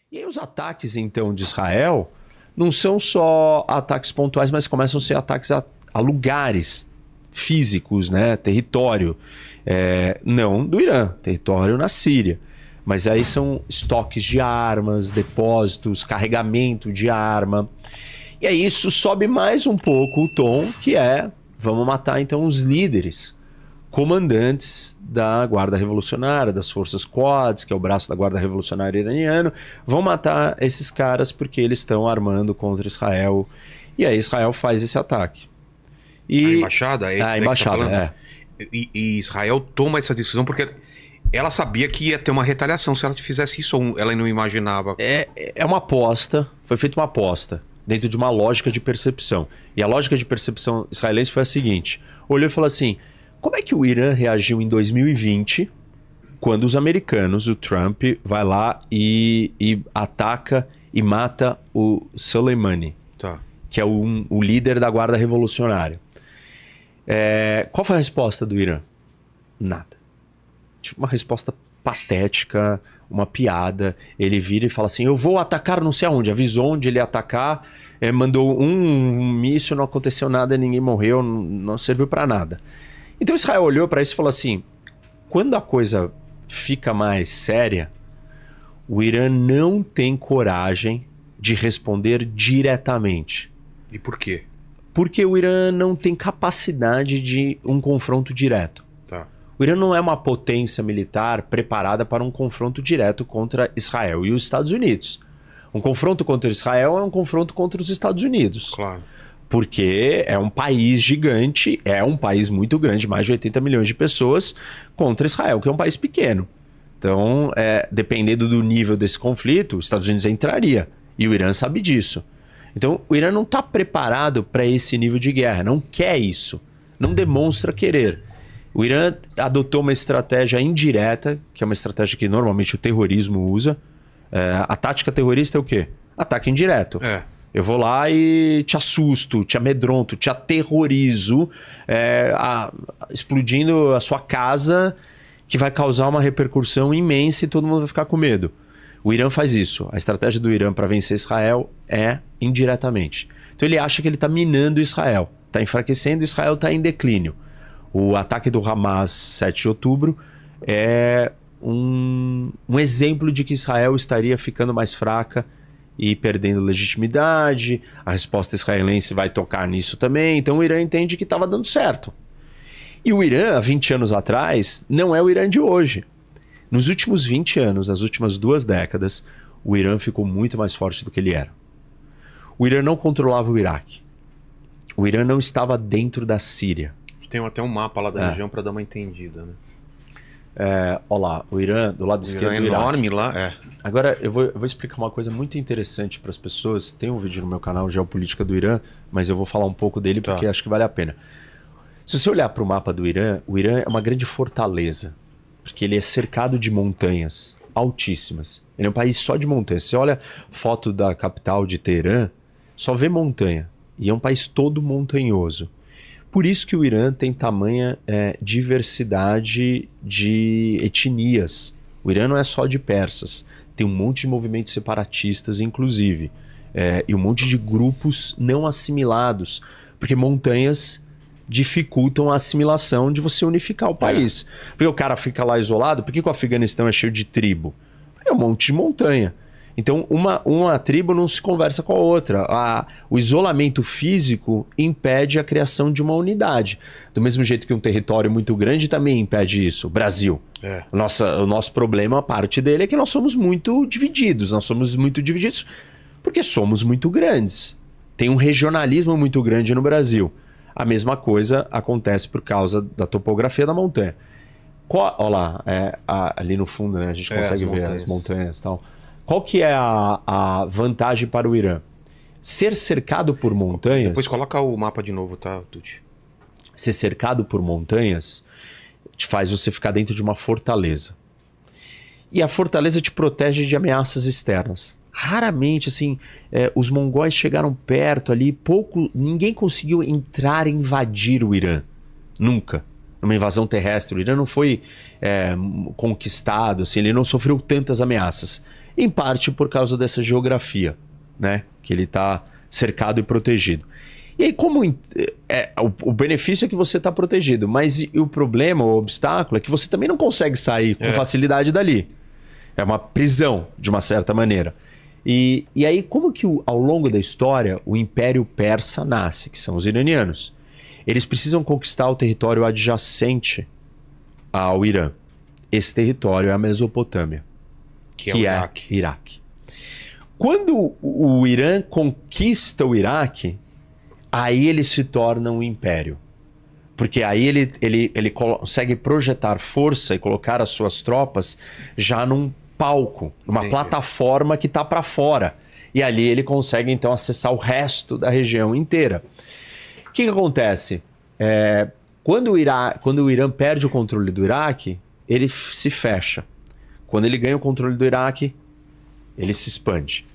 E aí os ataques, então, de Israel não são só ataques pontuais, mas começam a ser ataques a lugares físicos, né? Território. Não do Irã, território na Síria. Mas aí são estoques de armas, depósitos, carregamento de arma. E aí isso sobe mais um pouco o tom, que é, vamos matar então os líderes, comandantes da Guarda Revolucionária, das Forças Quds, que é o braço da Guarda Revolucionária iraniano, vão matar esses caras porque eles estão armando contra Israel. E aí Israel faz esse ataque. A embaixada? A embaixada, E Israel toma essa decisão porque ela sabia que ia ter uma retaliação se ela fizesse isso, ou ela não imaginava. É uma aposta, foi feita uma aposta dentro de uma lógica de percepção. E a lógica de percepção israelense foi a seguinte: olhou e falou assim, como é que o Irã reagiu em 2020 quando os americanos, o Trump, vai lá e ataca e mata o Soleimani, que é o líder da Guarda Revolucionária. Qual foi a resposta do Irã? Nada. Tipo, uma resposta patética, uma piada. Ele vira e fala assim, eu vou atacar não sei aonde. Avisou onde ele ia atacar, mandou um míssil, não aconteceu nada, ninguém morreu, não serviu pra nada. Então Israel olhou pra isso e falou assim, quando a coisa fica mais séria, o Irã não tem coragem de responder diretamente. E por quê? Porque o Irã não tem capacidade de um confronto direto. O Irã não é uma potência militar preparada para um confronto direto contra Israel e os Estados Unidos. Um confronto contra Israel é um confronto contra os Estados Unidos. Claro. Porque é um país gigante, é um país muito grande, mais de 80 milhões de pessoas, contra Israel, que é um país pequeno. Então, dependendo do nível desse conflito, os Estados Unidos entraria. E o Irã sabe disso. Então, o Irã não está preparado para esse nível de guerra, não quer isso, não demonstra querer. O Irã adotou uma estratégia indireta, que é uma estratégia que normalmente o terrorismo usa. A tática terrorista é o quê? Ataque indireto. Eu vou lá e te assusto, te amedronto, te aterrorizo, explodindo a sua casa, que vai causar uma repercussão imensa e todo mundo vai ficar com medo. O Irã faz isso. A estratégia do Irã para vencer Israel é indiretamente. Então ele acha que ele está minando Israel, está enfraquecendo, Israel está em declínio. O ataque do Hamas, 7 de outubro, é um exemplo de que Israel estaria ficando mais fraca e perdendo legitimidade. A resposta israelense vai tocar nisso também. Então o Irã entende que estava dando certo. E o Irã, há 20 anos atrás, não é o Irã de hoje. Nos últimos 20 anos, nas últimas 2 décadas, o Irã ficou muito mais forte do que ele era. O Irã não controlava o Iraque. O Irã não estava dentro da Síria. Tem até um mapa lá da região para dar uma entendida, né? Olha lá, o Irã, do lado esquerdo do Iraque. Enorme lá, Agora, eu vou explicar uma coisa muito interessante para as pessoas. Tem um vídeo no meu canal, Geopolítica do Irã, mas eu vou falar um pouco dele porque acho que vale a pena. Se você olhar para o mapa do Irã, o Irã é uma grande fortaleza, porque ele é cercado de montanhas altíssimas. Ele é um país só de montanhas. Você olha foto da capital de Teherã, só vê montanha. E é um país todo montanhoso. Por isso que o Irã tem tamanha diversidade de etnias. O Irã não é só de persas. Tem um monte de movimentos separatistas, inclusive. E um monte de grupos não assimilados. Porque montanhas dificultam a assimilação de você unificar o país. Porque o cara fica lá isolado. Por que o Afeganistão é cheio de tribo? É um monte de montanha. Então, uma tribo não se conversa com a outra. O isolamento físico impede a criação de uma unidade. Do mesmo jeito que um território muito grande também impede isso. O Brasil. O nosso problema, a parte dele, é que nós somos muito divididos. Nós somos muito divididos porque somos muito grandes. Tem um regionalismo muito grande no Brasil. A mesma coisa acontece por causa da topografia da montanha. Olha lá, ali no fundo, né, a gente consegue ver as montanhas e tal. Qual que é a vantagem para o Irã? Ser cercado por montanhas... Depois coloca o mapa de novo, tá, Tuti? Ser cercado por montanhas te faz você ficar dentro de uma fortaleza. E a fortaleza te protege de ameaças externas. Raramente, assim, os mongóis chegaram perto ali, ninguém conseguiu entrar e invadir o Irã. Nunca. Numa invasão terrestre. O Irã não foi conquistado, assim, ele não sofreu tantas ameaças. em parte por causa dessa geografia, né? Que ele está cercado e protegido. E aí, o benefício é que você está protegido, mas o problema, o obstáculo, é que você também não consegue sair com facilidade dali. É uma prisão, de uma certa maneira. E aí, como que ao longo da história o Império Persa nasce, que são os iranianos? Eles precisam conquistar o território adjacente ao Irã. Esse território é a Mesopotâmia, que é o Iraque. Quando o Irã conquista o Iraque, aí ele se torna um império. Porque aí ele consegue projetar força e colocar as suas tropas já num palco, numa plataforma que está para fora. E ali ele consegue então acessar o resto da região inteira. O que acontece? Quando o Irã perde o controle do Iraque, ele se fecha. Quando ele ganha o controle do Iraque, ele se expande.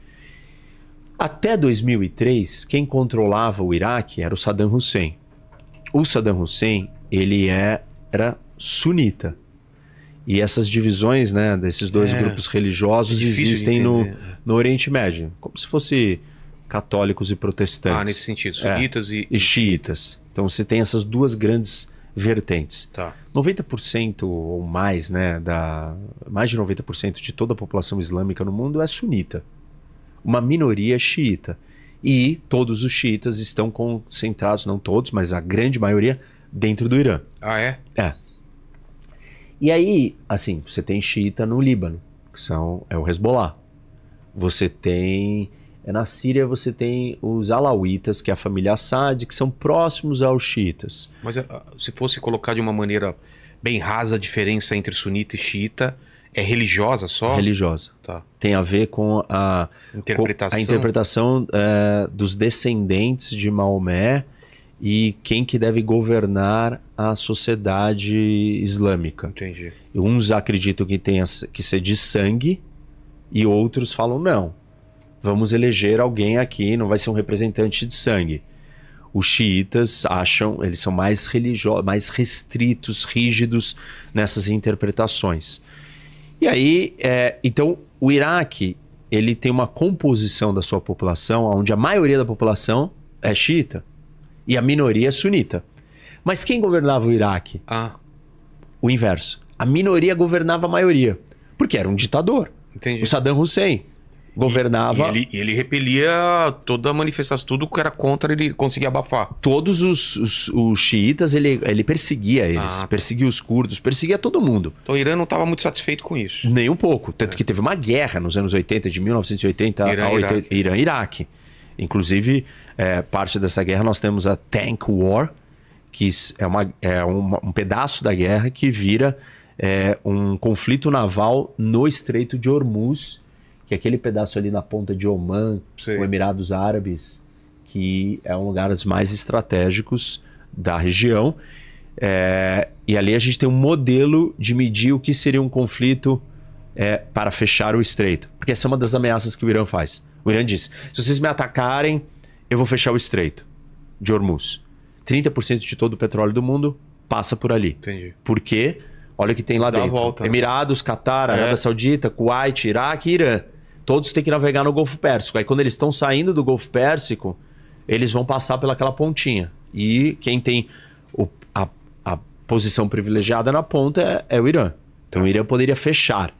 Até 2003, quem controlava o Iraque era o Saddam Hussein. O Saddam Hussein, ele era sunita. E essas divisões, né, desses dois grupos religiosos existem no Oriente Médio. Como se fosse católicos e protestantes. Nesse sentido, sunitas e xiitas. Então você tem essas duas grandes vertentes. 90% ou mais, né, mais de 90% de toda a população islâmica no mundo é sunita. Uma minoria é xiita. E todos os xiitas estão concentrados, não todos, mas a grande maioria, dentro do Irã. É? É. E aí, assim, você tem xiita no Líbano, que é o Hezbollah. Você tem... Na Síria você tem os alauítas, que é a família Assad, que são próximos aos xiitas. Mas se fosse colocar de uma maneira bem rasa a diferença entre sunita e xiita, é religiosa só? Religiosa. Tem a ver com a interpretação dos descendentes de Maomé e quem que deve governar a sociedade islâmica. Entendi. Uns acreditam que tem que ser de sangue e outros falam não. Vamos eleger alguém aqui, não vai ser um representante de sangue. Os xiitas acham, eles são mais religiosos, mais restritos, rígidos nessas interpretações. E aí, então, o Iraque, ele tem uma composição da sua população, onde a maioria da população é xiita e a minoria é sunita. Mas quem governava o Iraque? O inverso. A minoria governava a maioria, porque era um ditador. Entendi. O Saddam Hussein governava... E ele repelia toda a manifestação, tudo que era contra, ele conseguia abafar. Todos os xiitas, ele perseguia eles, perseguia os curdos, perseguia todo mundo. Então o Irã não estava muito satisfeito com isso. Nem um pouco, tanto que teve uma guerra nos anos 80, de 1980 a Irã-Iraque. Inclusive, parte dessa guerra nós temos a Tank War, que é um pedaço da guerra que vira um conflito naval no Estreito de Hormuz, que é aquele pedaço ali na ponta de Omã, o Emirados Árabes, que é um lugar dos mais estratégicos da região. E ali a gente tem um modelo de medir o que seria um conflito para fechar o estreito. Porque essa é uma das ameaças que o Irã faz. O Irã diz, se vocês me atacarem, eu vou fechar o estreito de Hormuz. 30% de todo o petróleo do mundo passa por ali. Entendi. Por quê? Olha o que tem lá dentro. Volta, Emirados, Catar, Arábia Saudita, Kuwait, Iraque e Irã. Todos têm que navegar no Golfo Pérsico. Aí quando eles estão saindo do Golfo Pérsico, eles vão passar pelaquela pontinha. E quem tem a posição privilegiada na ponta é o Irã. Então o Irã poderia fechar.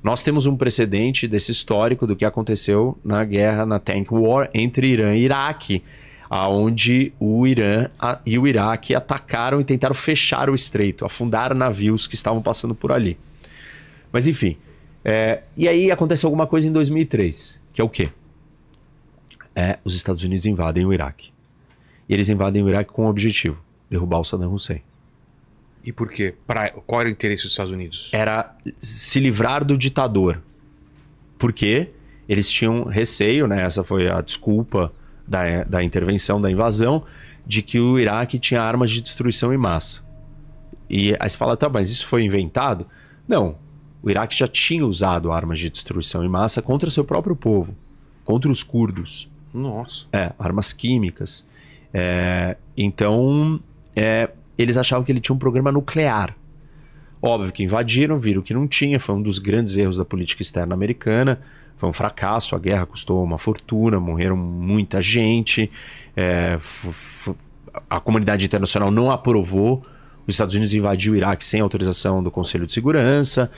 Nós temos um precedente desse histórico do que aconteceu na guerra, na Tank War, entre Irã e Iraque, onde o Irã e o Iraque atacaram e tentaram fechar o estreito, afundar navios que estavam passando por ali. Mas enfim, e aí aconteceu alguma coisa em 2003, que é o quê? Os Estados Unidos invadem o Iraque. E eles invadem o Iraque com um objetivo, derrubar o Saddam Hussein. E por quê? Qual era o interesse dos Estados Unidos? Era se livrar do ditador. Porque eles tinham receio, né? Essa foi a desculpa da intervenção, da invasão, de que o Iraque tinha armas de destruição em massa. E aí você fala, tá, mas isso foi inventado? Não. O Iraque já tinha usado armas de destruição em massa contra seu próprio povo, contra os curdos. Nossa. Armas químicas. Então, eles achavam que ele tinha um programa nuclear. Óbvio que invadiram, viram que não tinha, foi um dos grandes erros da política externa americana. Foi um fracasso, a guerra custou uma fortuna, morreram muita gente, a comunidade internacional não aprovou, os Estados Unidos invadiu o Iraque sem autorização do Conselho de Segurança,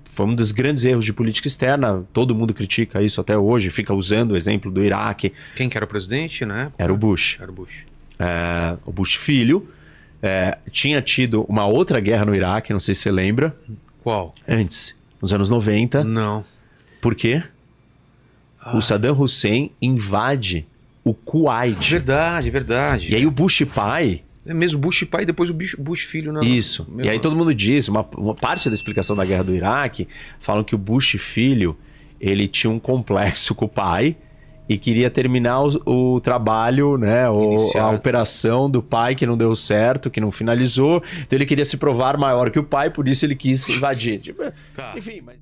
foi um dos grandes erros de política externa, todo mundo critica isso até hoje, fica usando o exemplo do Iraque. Quem que era o presidente, né? Era o Bush. Era o Bush. O Bush filho tinha tido uma outra guerra no Iraque, não sei se você lembra. Qual? Antes, nos anos 90. Não. Por quê? O Saddam Hussein invade o Kuwait. Verdade. E aí o Bush pai... É mesmo, Bush pai e depois o Bush filho. Não, isso. E aí todo mundo diz, uma parte da explicação da guerra do Iraque, falam que o Bush filho, ele tinha um complexo com o pai e queria terminar o trabalho, né, a operação do pai que não deu certo, que não finalizou. Então ele queria se provar maior que o pai, por isso ele quis invadir. Enfim, mas...